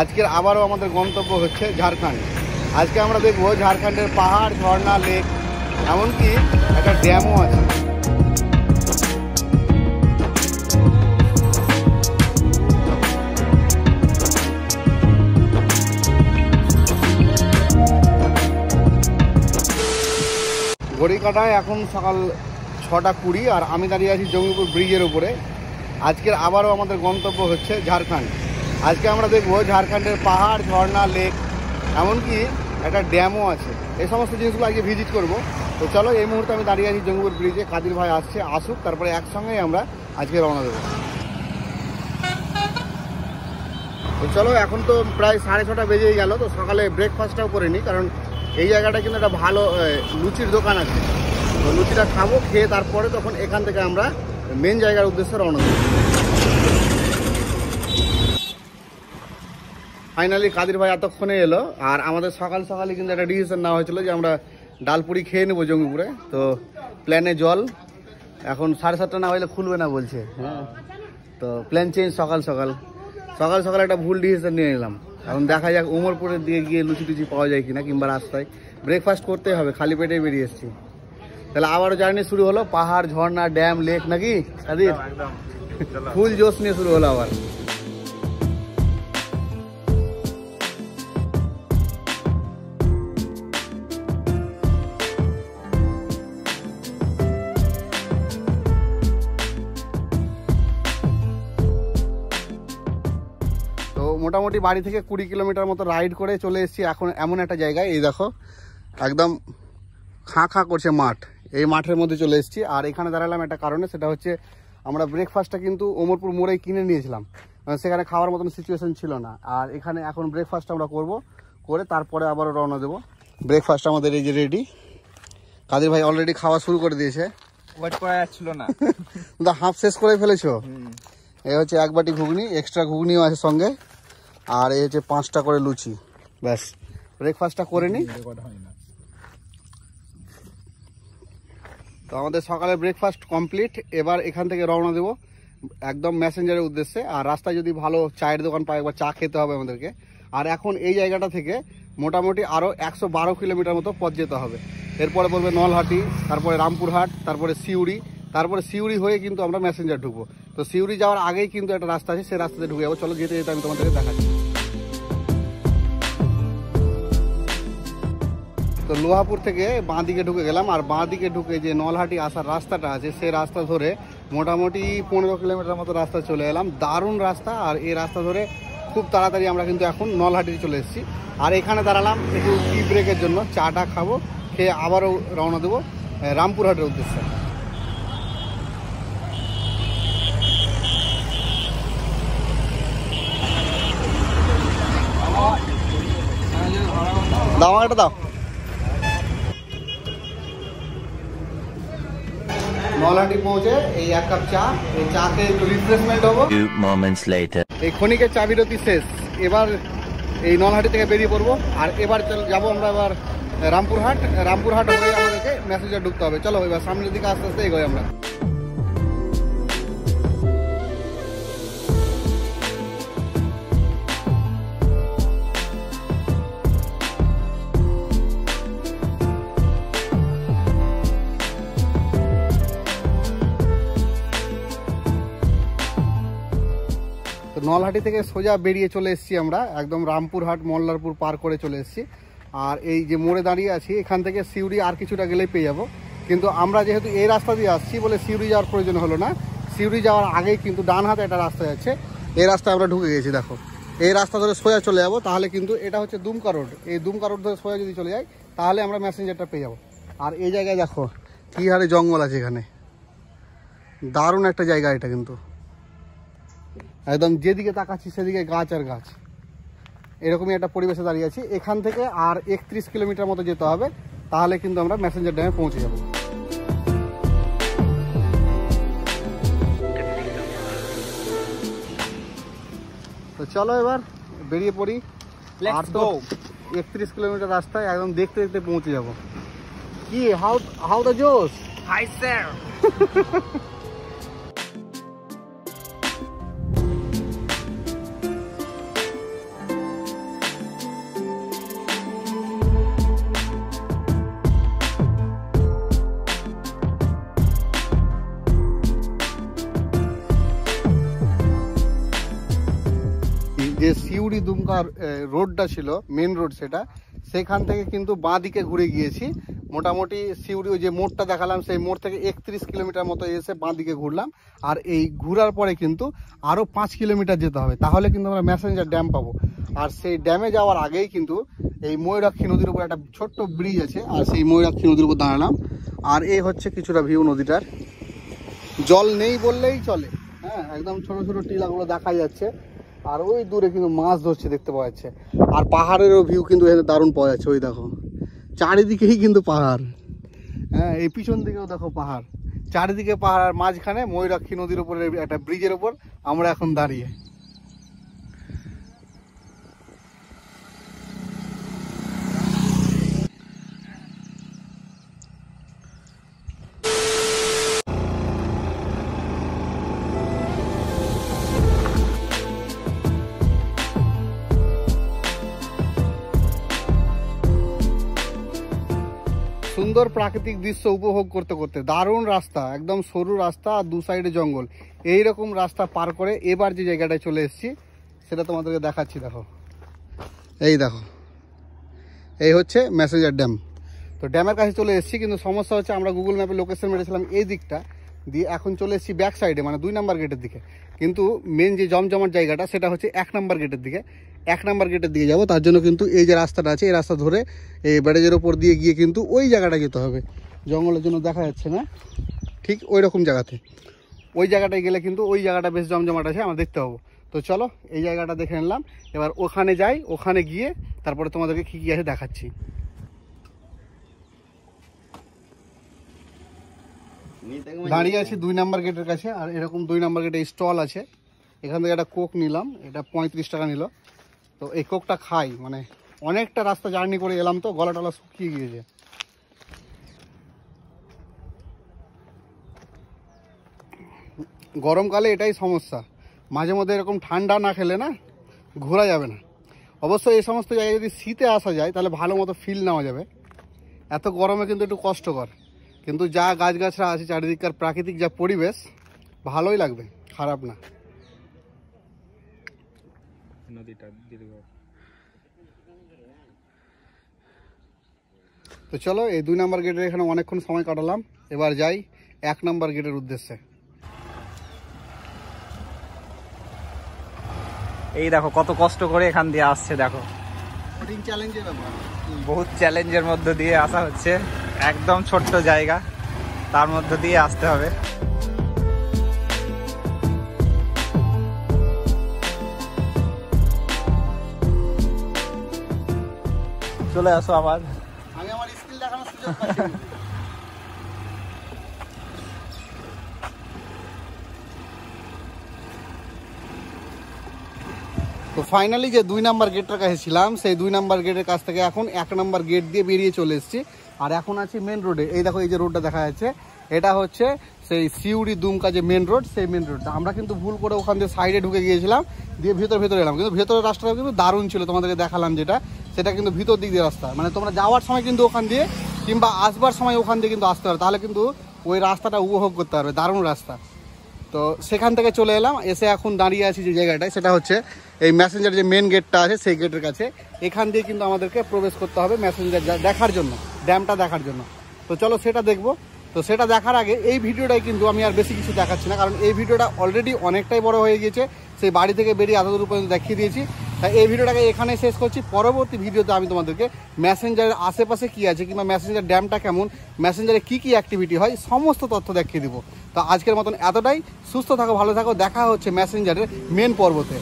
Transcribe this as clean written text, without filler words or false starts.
আজকের আবারও আমাদের গন্তব্য হচ্ছে ঝাড়খণ্ড। আজকে আমরা দেখবো ঝাড়খণ্ডের পাহাড়, ঝর্ণা, লেক, এমনকি একটা ড্যামও আছে। ঘড়ি কাটায় এখন সকাল 6:20 আর আমি দাঁড়িয়ে আছি জঙ্গিপুর ব্রিজের উপরে। আজকের আবারও আমাদের গন্তব্য হচ্ছে ঝাড়খণ্ড। আজকে আমরা দেখবো ঝাড়খণ্ডের পাহাড়, ঝর্ণা, লেক, এমনকি একটা ড্যামও আছে। এই সমস্ত জিনিসগুলো আজকে ভিজিট করব। তো চলো, এই মুহূর্তে আমি দাঁড়িয়ে আছি জঙ্গিপুর ব্রিজে। কাদির ভাই আসুক, তারপরে একসঙ্গেই আমরা আজকে রওনা দেবো। তো চলো, এখন তো প্রায় 6:30 বেজেই গেল। তো সকালে ব্রেকফাস্টটাও করে নিই, কারণ এই জায়গাটা কিন্তু একটা ভালো লুচির দোকান আছে। তো লুচিটা খাবো, খেয়ে তারপরে তখন এখান থেকে আমরা মেন জায়গার উদ্দেশ্যে রওনা দেবো। ফাইনালি কাদির ভাই এতক্ষণে এলো। আর আমাদের সকালই কিন্তু একটা ডিসিশন নেওয়া হয়েছিল যে আমরা ডালপুরি খেয়ে নেবো জঙ্গিপুরে। তো প্ল্যানে জল, এখন 7:30 না হলে খুলবে না বলছে। হ্যাঁ, তো প্ল্যান চেঞ্জ। সকাল একটা ভুল ডিসিশন নিয়ে নিলাম। এখন দেখা যাক উমরপুরের দিকে গিয়ে লুচি টুচি পাওয়া যায় কিনা, কিংবা রাস্তায়। ব্রেকফাস্ট করতেই হবে, খালি পেটেই বেরিয়ে এসেছি। তাহলে আবারও জার্নি শুরু হলো, পাহাড়, ঝর্ণা, ড্যাম, লেক, নাকি কাদির? ফুল জোশ নিয়ে শুরু হলো আবার। মোটামুটি বাড়ি থেকে 20 কিলোমিটার মতো রাইড করে চলে এসেছি এখন এমন একটা জায়গায়। এই দেখো, একদম খাঁ করছে মাঠ। এই মাঠের মধ্যে চলে এসেছি। আর এখানে দাঁড়ালাম একটা কারণে, সেটা হচ্ছে আমরা ব্রেকফাস্টটা কিন্তু ওমরপুর মোড়েই কিনে নিয়েছিলাম, সেখানে খাওয়ার মতন সিচুয়েশন ছিল না। আর এখানে এখন ব্রেকফাস্ট আমরা করে তারপরে আবারও রওনা দেবো। ব্রেকফাস্ট আমাদের এই যে রেডি। কাদির ভাই অলরেডি খাওয়া শুরু করে দিয়েছে। ওয়েট করা যাচ্ছিল না, হাফ শেষ করে ফেলেছো। এই হচ্ছে 1 বাটি ঘুগনি, এক্সট্রা ঘুগনিও আছে সঙ্গে। আর এই হচ্ছে 5টা করে লুচি। ব্যাস, ব্রেকফাস্টটা করে নিই। তো আমাদের সকালের ব্রেকফাস্ট কমপ্লিট। এবার এখান থেকে রওনা দেবো একদম ম্যাসেঞ্জারের উদ্দেশ্যে। আর রাস্তায় যদি ভালো চায়ের দোকান পাই, একবার চা খেতে হবে আমাদেরকে। আর এখন এই জায়গাটা থেকে মোটামুটি আরও 112 কিলোমিটার মতো পথ যেতে হবে। এরপরে বলবে নলহাটি, তারপরে রামপুরহাট, তারপরে সিউড়ি হয়ে কিন্তু আমরা ম্যাসেঞ্জার ঢুকবো। তো সিউড়ি যাওয়ার আগেই কিন্তু একটা রাস্তা আছে, সেই রাস্তাতে ঢুকে যাবো। চলো, যেতে আমি তোমাদেরকে দেখাচ্ছি। তো লোহাপুর থেকে বাঁ দিকে ঢুকে গেলাম। আর বাঁ দিকে ঢুকে যে নলহাটি আসার রাস্তাটা আছে, সেই রাস্তা ধরে মোটামুটি 15 কিলোমিটার মতো রাস্তা চলে এলাম। দারুণ রাস্তা। আর এই রাস্তা ধরে খুব তাড়াতাড়ি আমরা কিন্তু এখন নলহাটি চলে এসেছি। আর এখানে দাঁড়ালাম একটু টি ব্রেকের জন্য, চাটা খাবো, খেয়ে আবারও রওনা দেবো রামপুরহাটের উদ্দেশ্যে। দাও, আমাকে একটা দাও। নলহাটি পৌঁছে এই 1 কাপ চা, এই চাতে একটু রিফ্রেশমেন্ট হবো। এই ক্ষণিকের চা বিরতি শেষ। এবার এই নলহাটি থেকে বেরিয়ে পড়বো। আর এবার যাবো আমরা এবার রামপুরহাট হয়ে আমাদেরকে ম্যাসেঞ্জার ঢুকতে হবে। চলো, এবার সামনের দিকে আস্তে আস্তে এগোই আমরা। নলহাটি থেকে সোজা বেরিয়ে চলে এসেছি আমরা, একদম রামপুরহাট মল্লারপুর পার করে চলে এসেছি। আর এই যে মোড়ে দাঁড়িয়ে আছি, এখান থেকে সিউড়ি আর কিছুটা গেলেই পেয়ে যাবো। কিন্তু আমরা যেহেতু এই রাস্তা দিয়ে আসছি বলে সিউড়ি যাওয়ার প্রয়োজন হলো না। সিউড়ি যাওয়ার আগেই কিন্তু ডান হাতে একটা রাস্তা যাচ্ছে, এই রাস্তায় আমরা ঢুকে গেছি। দেখো, এই রাস্তা ধরে সোজা চলে যাবো। তাহলে কিন্তু এটা হচ্ছে দুমকা রোড। এই দুমকা রোড ধরে সোজা যদি চলে যাই, তাহলে আমরা ম্যাসেঞ্জারটা পেয়ে যাবো। আর এই জায়গায় দেখো কী হারে জঙ্গল আছে এখানে। দারুণ একটা জায়গা এটা, কিন্তু একদম যেদিকে তাকাচ্ছি সেদিকে গাছ আর গাছ। এরকমই একটা পরিবেশে দাঁড়িয়ে আছি। এখান থেকে আর 31 কিলোমিটার মতো যেতে হবে, তাহলে কিন্তু আমরা ম্যাসেঞ্জার ড্যামে পৌঁছে যাব। তো চলো এবার বেরিয়ে পড়ি। আর তো 31 কিলোমিটার রাস্তায় একদম দেখতে দেখতে পৌঁছে যাব। কি হাউ দ্য জোশ। Hi sir. যে সিউড়ি দুমকা রোডটা ছিল মেন রোড, সেখান থেকে কিন্তু বাঁ দিকে ঘুরে গিয়েছি। মোটামুটি সিউড়ি ওই যে মোড়টা দেখালাম সেই মোড় থেকে 31 কিলোমিটার মতো এসে বাঁ দিকে ঘুরলাম। আর এই ঘোরার পরে কিন্তু আরও 5 কিলোমিটার যেতে হবে, তাহলে কিন্তু আমরা ম্যাসেঞ্জার ড্যাম পাবো। আর সেই ড্যামে যাওয়ার আগেই কিন্তু এই ময়ূরাক্ষী নদীর উপর একটা ছোট্ট ব্রিজ আছে, আর সেই ময়ূরাক্ষী নদীর উপর দাঁড়ালাম। আর এই হচ্ছে কিছুটা ভিউ নদীটার, জল নেই বললেই চলে। হ্যাঁ, একদম ছোট ছোট টিলাগুলো দেখা যাচ্ছে, আর ওই দূরে কিন্তু মাছ ধরছে দেখতে পাওয়া যাচ্ছে। আর পাহাড়েরও ভিউ কিন্তু এখানে দারুণ পাওয়া যাচ্ছে। ওই দেখো চারিদিকেই কিন্তু পাহাড়, হ্যাঁ এই পিছন দিকেও দেখো পাহাড়, চারিদিকে পাহাড়, আর মাঝখানে ময়ূরাক্ষী নদীর উপরে একটা ব্রিজের উপর আমরা এখন দাঁড়িয়ে। সুন্দর প্রাকৃতিক দৃশ্য উপভোগ করতে করতে, দারুণ রাস্তা, একদম সরু রাস্তা আর দু সাইডে জঙ্গল, এইরকম রাস্তা পার করে এবার যে জায়গাটায় চলে এসেছি সেটা তোমাদেরকে দেখাচ্ছি। দেখো এই দেখো, এই হচ্ছে ম্যাসেঞ্জার ড্যাম। তো ড্যামের কাছে চলে এসেছি, কিন্তু সমস্যা হচ্ছে আমরা গুগল ম্যাপে লোকেশন মেরেছিলাম এই দিকটা দিয়ে, এখন চলে এসেছি ব্যাক সাইডে মানে 2 নম্বর গেটের দিকে। কিন্তু মেন যে জমজমাট জায়গাটা সেটা হচ্ছে 1 নম্বর গেটের দিকে। 1 নম্বর গেটের দিকে যাবো, তার জন্য কিন্তু এই যে রাস্তাটা আছে এই রাস্তা ধরে এই ব্যারেজের ওপর দিয়ে গিয়ে কিন্তু ওই জায়গাটা যেতে হবে। জঙ্গলের জন্য দেখা যাচ্ছে না, ঠিক ওই রকম জায়গাতে, ওই জায়গাটায় গেলে কিন্তু ওই জায়গাটা বেশ জমজমাট আছে, আমরা দেখতে পাবো। তো চলো এই জায়গাটা দেখে নিলাম, এবার ওখানে যাই, ওখানে গিয়ে তারপরে তোমাদেরকে কী কী আছে দেখাচ্ছি। দাঁড়িয়ে আছি 2 নম্বর গেটের কাছে, আর এরকম 2 নম্বর গেটে স্টল আছে। এখান থেকে একটা কোক নিলাম, এটা 35 টাকা নিল। তো এই কোকটা খাই, মানে অনেকটা রাস্তা জার্নি করে এলাম তো গলা টলা শুকিয়ে গিয়েছে। গরমকালে এটাই সমস্যা, মাঝে মধ্যে এরকম ঠান্ডা না খেলে না ঘোরা যাবে না। অবশ্য এই সমস্ত জায়গায় যদি শীতে আসা যায় তাহলে ভালো মতো ফিল নেওয়া যাবে। এত গরমে কিন্তু একটু কষ্টকর, কিন্তু যা গাছগাছরা আছে চারিদিককার প্রাকৃতিক যা পরিবেশ, ভালোই লাগবে, খারাপ না। তো চলো এই 2 নম্বর গেটের এখানে অনেকক্ষণ সময় কাটালাম, এবার যাই 1 নম্বর গেটের উদ্দেশ্যে। এই দেখো কত কষ্ট করে এখান দিয়ে আসছে, দেখো বহুত চ্যালেঞ্জের মধ্যে দিয়ে আসা হচ্ছে। একদম ছোট্ট জায়গা, তার মধ্যে দিয়ে আসতে হবে। চলে আসো আবার। আমি আমার স্কিল দেখানোর সুযোগ পাচ্ছি না। তো ফাইনালি যে 2 নম্বর গেটের কাছে ছিলাম, সেই 2 নম্বর গেটের কাছ থেকে এখন 1 নম্বর গেট দিয়ে বেরিয়ে চলে এসেছি। আর এখন আছি মেন রোডে। এই দেখো এই যে রোডটা দেখা যাচ্ছে, এটা হচ্ছে সেই সিউড়ি দুমকা যে মেন রোড, সেই মেন রোডটা। আমরা কিন্তু ভুল করে ওখান থেকে সাইডে ঢুকে গিয়েছিলাম, দিয়ে ভেতরে এলাম, কিন্তু ভেতরের রাস্তাটা কিন্তু দারুণ ছিল, তোমাদেরকে দেখালাম যেটা, সেটা কিন্তু ভিতর দিক দিয়ে রাস্তা। মানে তোমরা যাওয়ার সময় কিন্তু ওখান দিয়ে কিংবা আসবার সময় ওখান দিয়ে কিন্তু আসতে পারো, তাহলে কিন্তু ওই রাস্তাটা উপভোগ করতে পারবে, দারুণ রাস্তা। তো সেখান থেকে চলে এলাম, এসে এখন দাঁড়িয়ে আছি যে জায়গাটায়, সেটা হচ্ছে এই ম্যাসেঞ্জার যে মেন গেটটা আছে সেই গেটের কাছে। এখান দিয়ে কিন্তু আমাদেরকে প্রবেশ করতে হবে ম্যাসেঞ্জার দেখার জন্য, ড্যামটা দেখার জন্য। তো চলো সেটা দেখবো। তো সেটা দেখার আগে এই ভিডিওটাই কিন্তু আমি আর বেশি কিছু দেখাচ্ছি না, কারণ এই ভিডিওটা অলরেডি অনেকটাই বড় হয়ে গিয়েছে। সেই বাড়ি থেকে বেরিয়ে এতদূর পর্যন্ত দেখিয়ে দিয়েছি, তাই এই ভিডিওটাকে এখানে শেষ করছি। পরবর্তী ভিডিওতে আমি তোমাদেরকে ম্যাসেঞ্জারের আশেপাশে কী আছে কিংবা ম্যাসেঞ্জার ড্যামটা কেমন, ম্যাসেঞ্জারে কী কী অ্যাক্টিভিটি হয়, সমস্ত তথ্য দেখিয়ে দিব। তো আজকের মতন এতটাই। সুস্থ থাকো, ভালো থাকো, দেখা হচ্ছে ম্যাসেঞ্জারের মেন পর্বতে।